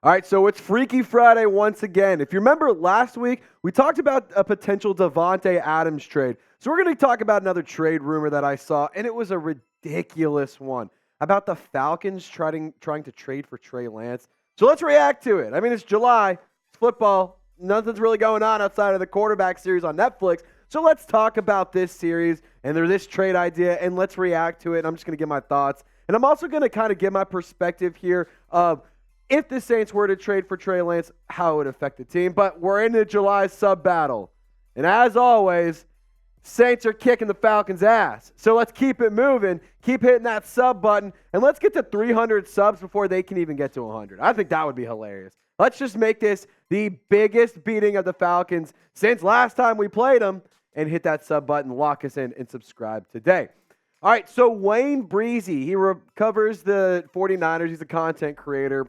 All right, so it's Freaky Friday once again. If you remember last week, we talked about a potential Devontae Adams trade. So we're going to talk about another trade rumor that I saw, and it was a ridiculous one about the Falcons trying to trade for Trey Lance. So let's react to it. I mean, it's July, it's football, nothing's really going on outside of the quarterback series on Netflix. So let's talk about this series and this trade idea, and let's react to it. And I'm just going to give my thoughts. And I'm also going to kind of give my perspective here of if the Saints were to trade for Trey Lance, how it would affect the team. But we're in the July sub-battle. And as always, Saints are kicking the Falcons' ass. So let's keep it moving, keep hitting that sub button, and let's get to 300 subs before they can even get to 100. I think that would be hilarious. Let's just make this the biggest beating of the Falcons since last time we played them, and hit that sub button, lock us in, and subscribe today. All right, so Wayne Breezy, he covers the 49ers. He's a content creator.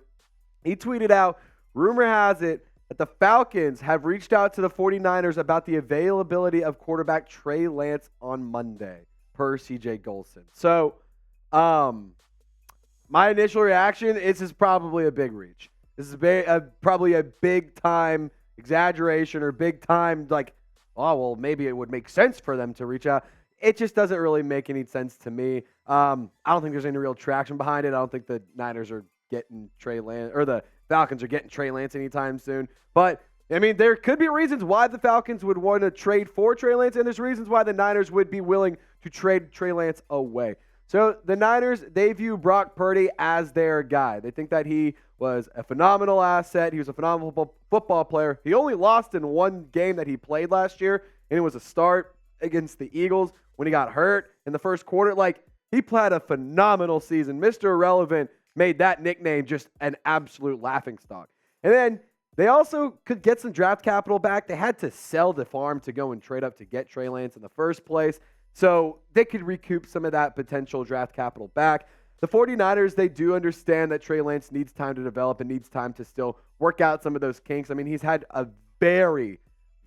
He tweeted out, rumor has it that the Falcons have reached out to the 49ers about the availability of quarterback Trey Lance on Monday, per CJ Golson. So, my initial reaction is this is probably a big reach. This is probably a big-time exaggeration or big-time, like, oh, well, maybe it would make sense for them to reach out. It just doesn't really make any sense to me. I don't think there's any real traction behind it. I don't think the Niners are getting Trey Lance, or the Falcons are getting Trey Lance anytime soon. But, I mean, there could be reasons why the Falcons would want to trade for Trey Lance, and there's reasons why the Niners would be willing to trade Trey Lance away. So the Niners, they view Brock Purdy as their guy. They think that he was a phenomenal asset. He was a phenomenal football player. He only lost in one game that he played last year, and it was a start against the Eagles when he got hurt in the first quarter. Like, he played a phenomenal season. Mr. Irrelevant made that nickname just an absolute laughingstock. And then they also could get some draft capital back. They had to sell the farm to go and trade up to get Trey Lance in the first place. So they could recoup some of that potential draft capital back. The 49ers, they do understand that Trey Lance needs time to develop and needs time to still work out some of those kinks. I mean, he's had a very,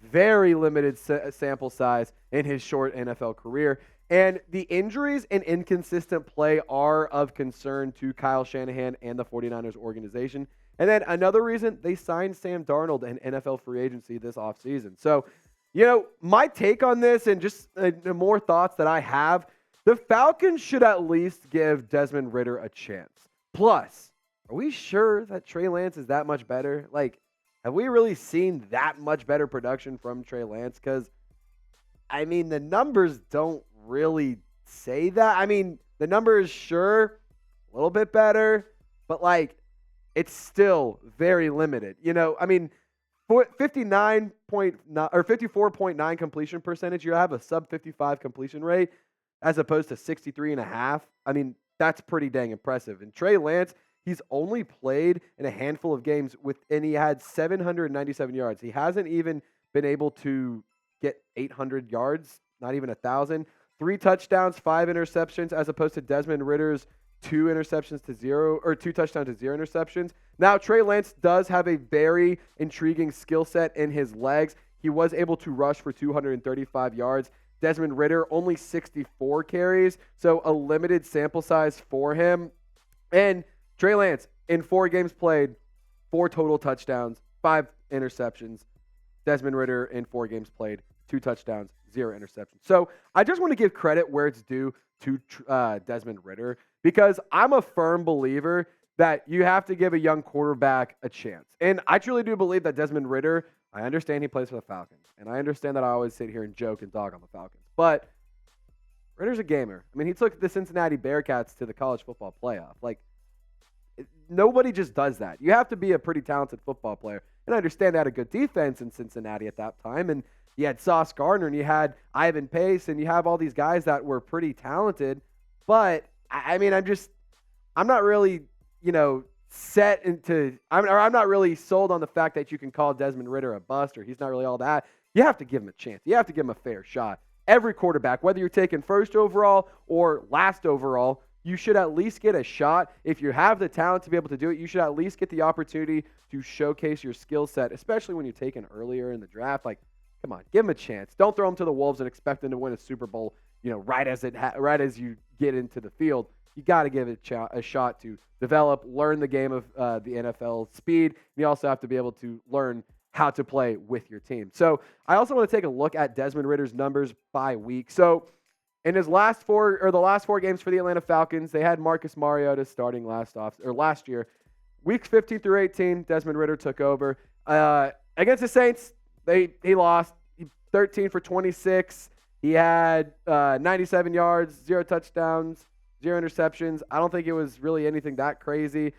very limited sample size in his short NFL career. And the injuries and inconsistent play are of concern to Kyle Shanahan and the 49ers organization. And then another reason, they signed Sam Darnold in NFL free agency this offseason. So, you know, my take on this and just the more thoughts that I have, the Falcons should at least give Desmond Ridder a chance. Plus, are we sure that Trey Lance is that much better? Like, have we really seen that much better production from Trey Lance? Because, I mean, the numbers don't really say that. I mean, the numbers, sure, a little bit better, but, like, it's still very limited. You know, I mean, 59.9 or 54.9 completion percentage, you have a sub 55 completion rate as opposed to 63.5. I mean, that's pretty dang impressive. And Trey Lance, he's only played in a handful of games and he had 797 yards. He hasn't even been able to get 800 yards, not even 1,000. 3 touchdowns, 5 interceptions, as opposed to Desmond Ridder's 2 touchdowns to 0 interceptions. Now, Trey Lance does have a very intriguing skill set in his legs. He was able to rush for 235 yards. Desmond Ridder, only 64 carries, so a limited sample size for him. And Trey Lance, in 4 games played, 4 total touchdowns, 5 interceptions. Desmond Ridder, in 4 games played, 2 touchdowns, 0 interceptions. So I just want to give credit where it's due to Desmond Ridder, because I'm a firm believer that you have to give a young quarterback a chance. And I truly do believe that Desmond Ridder, I understand he plays for the Falcons, and I understand that I always sit here and joke and dog on the Falcons, but Ridder's a gamer. I mean, he took the Cincinnati Bearcats to the college football playoff. Like, nobody just does that. You have to be a pretty talented football player. And I understand they had a good defense in Cincinnati at that time, and you had Sauce Gardner, and you had Ivan Pace, and you have all these guys that were pretty talented. But, I mean, I'm not really, you know, I'm not really sold on the fact that you can call Desmond Ridder a bust or he's not really all that. You have to give him a chance. You have to give him a fair shot. Every quarterback, whether you're taking first overall or last overall, you should at least get a shot. If you have the talent to be able to do it, you should at least get the opportunity to showcase your skill set, especially when you're taken earlier in the draft. Like, come on, give him a chance. Don't throw him to the Wolves and expect him to win a Super Bowl, you know, right as you get into the field. you got to give it a shot to develop, learn the game of the NFL speed. And you also have to be able to learn how to play with your team. So I also want to take a look at Desmond Ridder's numbers by week. So in his last four games for the Atlanta Falcons, they had Marcus Mariota starting last year. Weeks 15 through 18, Desmond Ridder took over. Against the Saints, he lost 13 for 26. He had 97 yards, 0 touchdowns, 0 interceptions. I don't think it was really anything that crazy.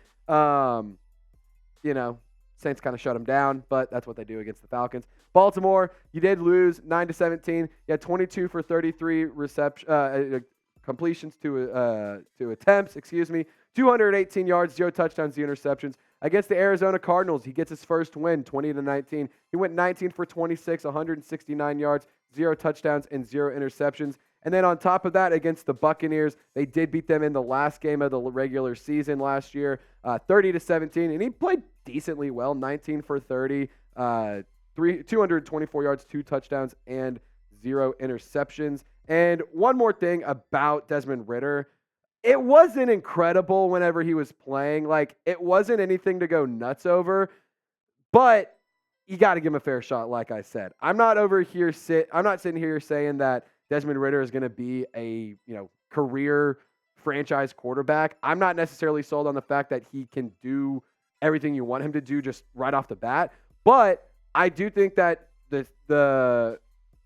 Saints kind of shut him down, but that's what they do against the Falcons. Baltimore, you did lose 9-17. You had 22 for 33 completions to attempts, 218 yards, 0 touchdowns, 0 interceptions. Against the Arizona Cardinals, he gets his first win, 20-19. He went 19 for 26, 169 yards, 0 touchdowns, and 0 interceptions. And then on top of that, against the Buccaneers, they did beat them in the last game of the regular season last year, 30-17. And he played decently well, 19 for 30, 224 yards, 2 touchdowns, and 0 interceptions. And one more thing about Desmond Ridder. It wasn't incredible whenever he was playing. Like, it wasn't anything to go nuts over, but you got to give him a fair shot, like I said. I'm not sitting here saying that Desmond Ridder is going to be a, career franchise quarterback. I'm not necessarily sold on the fact that he can do everything you want him to do just right off the bat, but I do think that the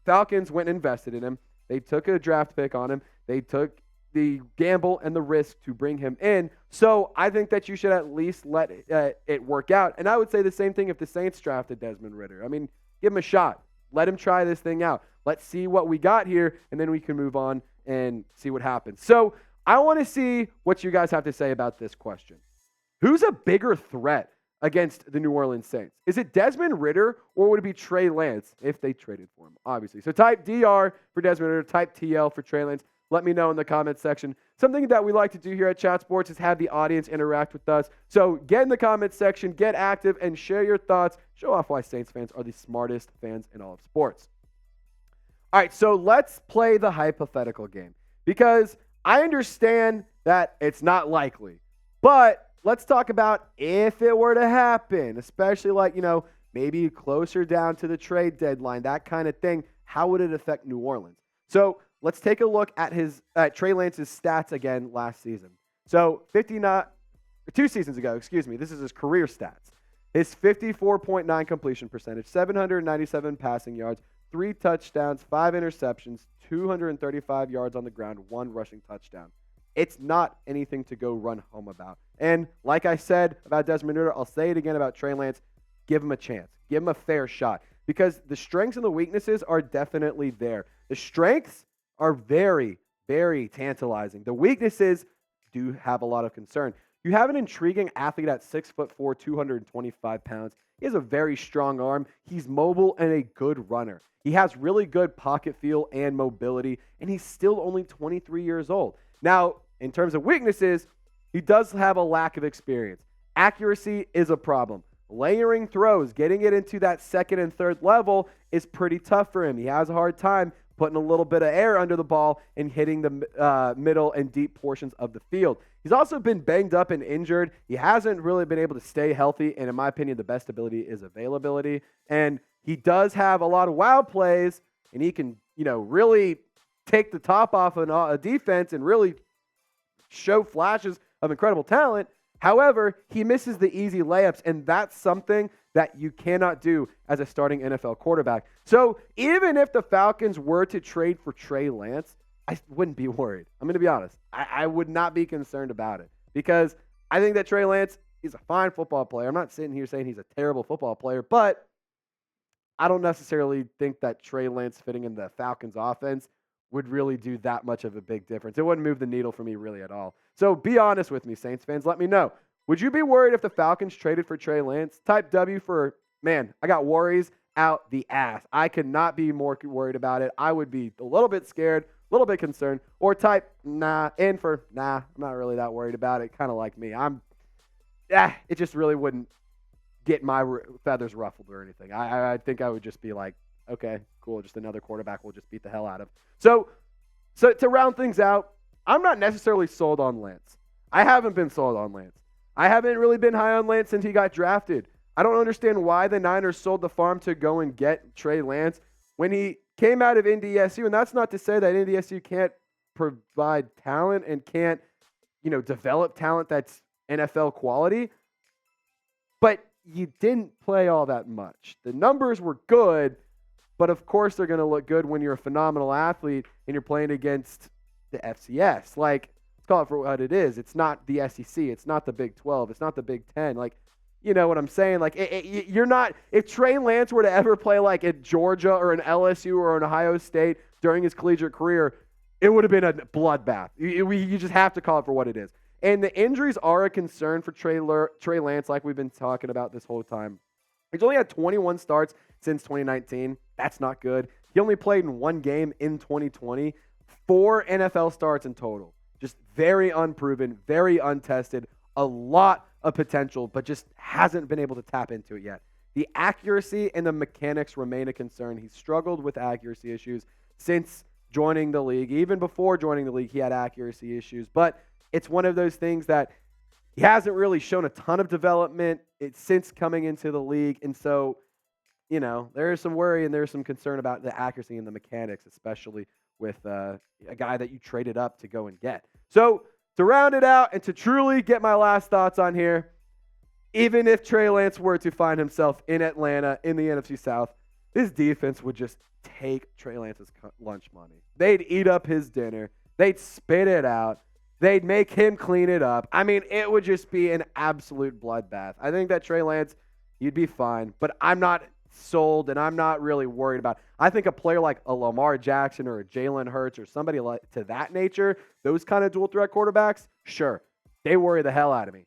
Falcons went and invested in him. They took a draft pick on him. They took the gamble and the risk to bring him in. So I think that you should at least let it work out. And I would say the same thing if the Saints drafted Desmond Ridder. I mean, give him a shot. Let him try this thing out. Let's see what we got here, and then we can move on and see what happens. So I want to see what you guys have to say about this question. Who's a bigger threat against the New Orleans Saints? Is it Desmond Ridder, or would it be Trey Lance if they traded for him, obviously? So type DR for Desmond Ridder, type TL for Trey Lance. Let me know in the comments section. Something that we like to do here at Chat Sports is have the audience interact with us. So get in the comments section, get active, and share your thoughts. Show off why Saints fans are the smartest fans in all of sports. All right, so let's play the hypothetical game, because I understand that it's not likely, but let's talk about if it were to happen, especially maybe closer down to the trade deadline, that kind of thing. How would it affect New Orleans? So let's take a look at Trey Lance's stats again last season. So 2 seasons ago, this is his career stats. His 54.9 completion percentage, 797 passing yards, 3 touchdowns, 5 interceptions, 235 yards on the ground, 1 rushing touchdown. It's not anything to go run home about. And like I said about Desmond Ridder, I'll say it again about Trey Lance. Give him a chance. Give him a fair shot, because the strengths and the weaknesses are definitely there. The strengths are very, very tantalizing. The weaknesses do have a lot of concern. You have an intriguing athlete at 6'4", 225 pounds. He has a very strong arm. He's mobile and a good runner. He has really good pocket feel and mobility, and he's still only 23 years old. Now, in terms of weaknesses, he does have a lack of experience. Accuracy is a problem. Layering throws, getting it into that second and third level is pretty tough for him. He has a hard time putting a little bit of air under the ball and hitting the middle and deep portions of the field. He's also been banged up and injured. He hasn't really been able to stay healthy, and in my opinion, the best ability is availability. And he does have a lot of wild plays, and he can, really take the top off a defense and really show flashes of incredible talent. However, he misses the easy layups, and that's something that you cannot do as a starting NFL quarterback. So even if the Falcons were to trade for Trey Lance, I wouldn't be worried. I'm going to be honest. I would not be concerned about it, because I think that Trey Lance is a fine football player. I'm not sitting here saying he's a terrible football player, but I don't necessarily think that Trey Lance fitting in the Falcons offense would really do that much of a big difference. It wouldn't move the needle for me really at all. So be honest with me, Saints fans. Let me know. Would you be worried if the Falcons traded for Trey Lance? Type W for, man, I got worries out the ass. I could not be more worried about it. I would be a little bit scared, a little bit concerned. Or type nah in for nah, I'm not really that worried about it. Kind of like me. It just really wouldn't get my feathers ruffled or anything. I think I would just be like, okay, cool, just another quarterback we'll just beat the hell out of. So to round things out, I'm not necessarily sold on Lance. I haven't been sold on Lance. I haven't really been high on Lance since he got drafted. I don't understand why the Niners sold the farm to go and get Trey Lance when he came out of NDSU. And that's not to say that NDSU can't provide talent and can't, develop talent that's NFL quality. But you didn't play all that much. The numbers were good, but of course they're going to look good when you're a phenomenal athlete and you're playing against the FCS. Like, let's call it for what it is. It's not the SEC. It's not the Big 12. It's not the Big 10. Like, you know what I'm saying? Like, you're not – if Trey Lance were to ever play like at Georgia or an LSU or an Ohio State during his collegiate career, it would have been a bloodbath. You just have to call it for what it is. And the injuries are a concern for Trey Lance, like we've been talking about this whole time. He's only had 21 starts since 2019. That's not good. He only played in one game in 2020. 4 NFL starts in total. Just very unproven, very untested, a lot of potential, but just hasn't been able to tap into it yet. The accuracy and the mechanics remain a concern. He's struggled with accuracy issues since joining the league. Even before joining the league, he had accuracy issues, but it's one of those things that he hasn't really shown a ton of development since coming into the league. And so, there is some worry and there's some concern about the accuracy and the mechanics, especially with a guy that you traded up to go and get. So to round it out and to truly get my last thoughts on here, even if Trey Lance were to find himself in Atlanta in the NFC South, this defense would just take Trey Lance's lunch money. They'd eat up his dinner. They'd spit it out. They'd make him clean it up. I mean, it would just be an absolute bloodbath. I think that Trey Lance, he'd be fine, but I'm not sold and I'm not really worried about it. I think a player like a Lamar Jackson or a Jalen Hurts or somebody like to that nature, those kind of dual threat quarterbacks, sure, they worry the hell out of me.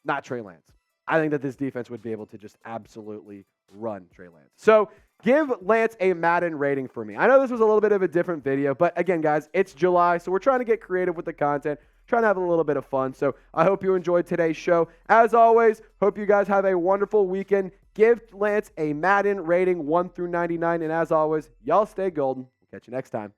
Not Trey Lance. I think that this defense would be able to just absolutely run Trey Lance. So give Lance a Madden rating for me. I know this was a little bit of a different video, but again, guys, it's July, so we're trying to get creative with the content, trying to have a little bit of fun. So I hope you enjoyed today's show. As always, hope you guys have a wonderful weekend. Give Lance a Madden rating 1 through 99. And as always, y'all stay golden. We'll catch you next time.